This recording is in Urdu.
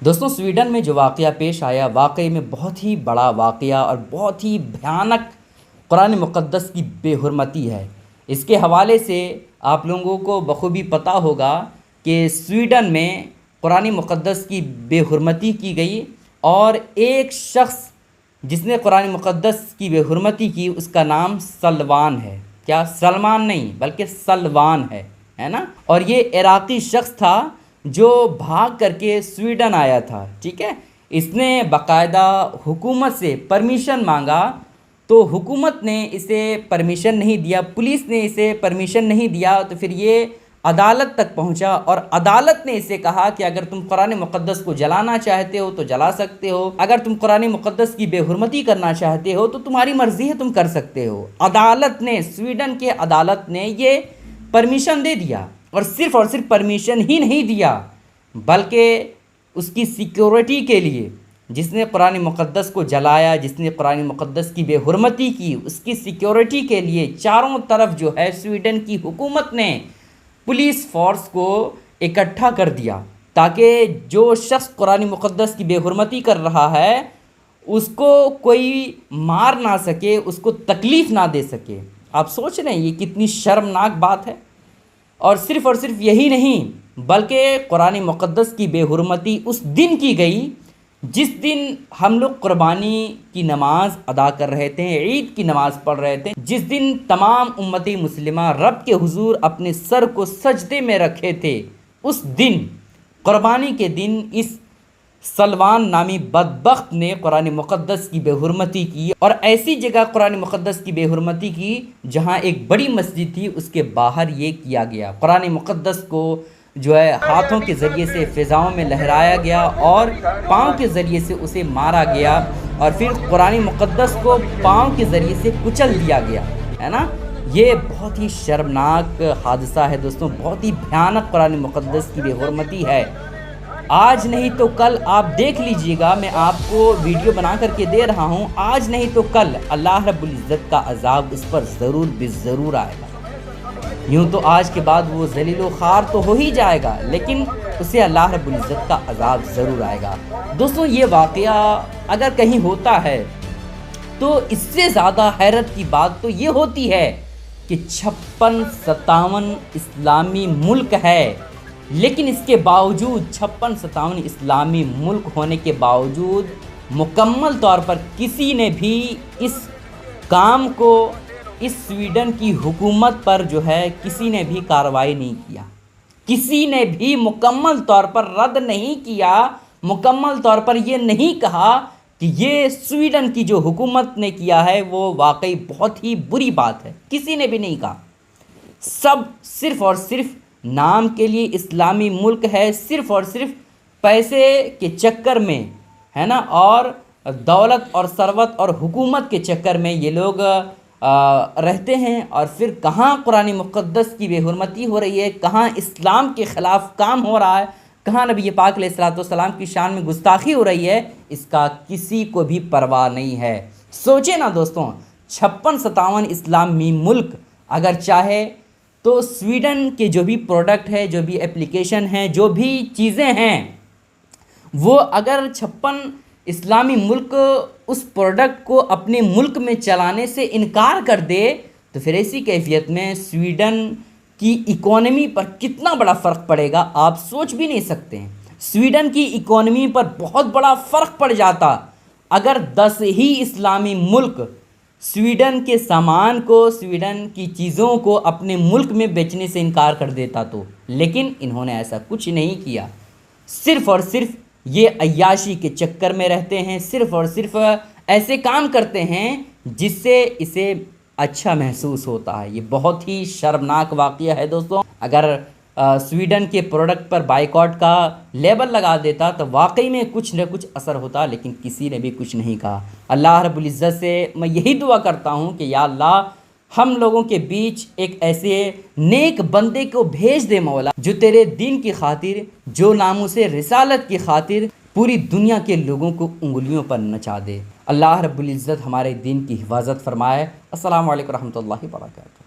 دوستوں سویڈن میں جو واقعہ پیش آیا واقعی میں بہت ہی بڑا واقعہ اور بہت ہی بھیانک قرآن مقدس کی بے حرمتی ہے۔ اس کے حوالے سے آپ لوگوں کو بخوبی پتہ ہوگا کہ سویڈن میں قرآن مقدس کی بے حرمتی کی گئی، اور ایک شخص جس نے قرآن مقدس کی بے حرمتی کی اس کا نام سلوان ہے۔ کیا سلمان نہیں بلکہ سلوان ہے نا؟ اور یہ عراقی شخص تھا جو بھاگ کر کے سویڈن آیا تھا، ٹھیک ہے۔ اس نے باقاعدہ حکومت سے پرمیشن مانگا تو حکومت نے اسے پرمیشن نہیں دیا، پولیس نے اسے پرمیشن نہیں دیا، تو پھر یہ عدالت تک پہنچا اور عدالت نے اسے کہا کہ اگر تم قرآن مقدس کو جلانا چاہتے ہو تو جلا سکتے ہو، اگر تم قرآن مقدس کی بے حرمتی کرنا چاہتے ہو تو تمہاری مرضی ہے، تم کر سکتے ہو۔ عدالت نے، سویڈن کے عدالت نے یہ پرمیشن دے دیا، اور صرف پرمیشن ہی نہیں دیا بلکہ اس کی سیکیورٹی کے لیے، جس نے قرآن مقدس کو جلایا، جس نے قرآن مقدس کی بے حرمتی کی، اس کی سیکیورٹی کے لیے چاروں طرف جو ہے سویڈن کی حکومت نے پولیس فورس کو اکٹھا کر دیا، تاکہ جو شخص قرآن مقدس کی بے حرمتی کر رہا ہے اس کو کوئی مار نہ سکے، اس کو تکلیف نہ دے سکے۔ آپ سوچ رہے ہیں یہ کتنی شرمناک بات ہے؟ اور صرف یہی نہیں بلکہ قرآن مقدس کی بے حرمتی اس دن کی گئی جس دن ہم لوگ قربانی کی نماز ادا کر رہے تھے، عید کی نماز پڑھ رہے تھے، جس دن تمام امت مسلمہ رب کے حضور اپنے سر کو سجدے میں رکھے تھے، اس دن قربانی کے دن اس سلوان نامی بدبخت نے قرآن مقدس کی بے حرمتی کی، اور ایسی جگہ قرآن مقدس کی بے حرمتی کی جہاں ایک بڑی مسجد تھی، اس کے باہر یہ کیا گیا۔ قرآن مقدس کو جو ہے ہاتھوں کے ذریعے سے فضاؤں میں لہرایا گیا اور پاؤں کے ذریعے سے اسے مارا گیا، اور پھر قرآن مقدس کو پاؤں کے ذریعے سے کچل دیا گیا، ہے نا؟ یہ بہت ہی شرمناک حادثہ ہے دوستوں، بہت ہی بھیانک قرآن مقدس کی بے حرمتی ہے۔ آج نہیں تو کل آپ دیکھ لیجئے گا، میں آپ کو ویڈیو بنا کر کے دے رہا ہوں، آج نہیں تو کل اللہ رب العزت کا عذاب اس پر ضرور بضرور آئے گا۔ یوں تو آج کے بعد وہ ذلیل و خوار تو ہو ہی جائے گا، لیکن اسے اللہ رب العزت کا عذاب ضرور آئے گا۔ دوستوں یہ واقعہ اگر کہیں ہوتا ہے تو اس سے زیادہ حیرت کی بات تو یہ ہوتی ہے کہ 56-57 اسلامی ملک ہے، لیکن اس کے باوجود 56-57 اسلامی ملک ہونے کے باوجود مکمل طور پر کسی نے بھی اس کام کو، اس سویڈن کی حکومت پر جو ہے کسی نے بھی کارروائی نہیں کیا، کسی نے بھی مکمل طور پر رد نہیں کیا، مکمل طور پر یہ نہیں کہا کہ یہ سویڈن کی جو حکومت نے کیا ہے وہ واقعی بہت ہی بری بات ہے، کسی نے بھی نہیں کہا۔ سب صرف اور صرف نام کے لیے اسلامی ملک ہے، صرف اور صرف پیسے کے چکر میں، ہے نا، اور دولت اور ثروت اور حکومت کے چکر میں یہ لوگ رہتے ہیں، اور پھر کہاں قرآن مقدس کی بے حرمتی ہو رہی ہے، کہاں اسلام کے خلاف کام ہو رہا ہے، کہاں نبی پاک علیہ السلام کی شان میں گستاخی ہو رہی ہے، اس کا کسی کو بھی پرواہ نہیں ہے۔ سوچیں نا دوستوں، 56-57 اسلامی ملک اگر چاہے تو سویڈن کے جو بھی پروڈکٹ ہے، جو بھی اپلیکیشن ہیں، جو بھی چیزیں ہیں، وہ اگر 56 اسلامی ملک اس پروڈکٹ کو اپنے ملک میں چلانے سے انکار کر دے تو پھر ایسی کیفیت میں سویڈن کی اکانومی پر کتنا بڑا فرق پڑے گا آپ سوچ بھی نہیں سکتے ہیں۔ سویڈن کی اکانومی پر بہت بڑا فرق پڑ جاتا اگر 10 ہی اسلامی ملک سویڈن کے سامان کو، سویڈن کی چیزوں کو اپنے ملک میں بیچنے سے انکار کر دیتا تو، لیکن انہوں نے ایسا کچھ نہیں کیا۔ صرف اور صرف یہ عیاشی کے چکر میں رہتے ہیں، صرف اور صرف ایسے کام کرتے ہیں جس سے اسے اچھا محسوس ہوتا ہے۔ یہ بہت ہی شرمناک واقعہ ہے دوستوں۔ اگر سویڈن کے پروڈکٹ پر بائیکاٹ کا لیبل لگا دیتا تو واقعی میں کچھ نہ کچھ اثر ہوتا، لیکن کسی نے بھی کچھ نہیں کہا۔ اللہ رب العزت سے میں یہی دعا کرتا ہوں کہ یا اللہ ہم لوگوں کے بیچ ایک ایسے نیک بندے کو بھیج دے مولا، جو تیرے دین کی خاطر، جو ناموس رسالت کی خاطر پوری دنیا کے لوگوں کو انگلیوں پر نچا دے۔ اللہ رب العزت ہمارے دین کی حفاظت فرمائے۔ السلام علیکم ورحمۃ اللہ وبرکاتہ۔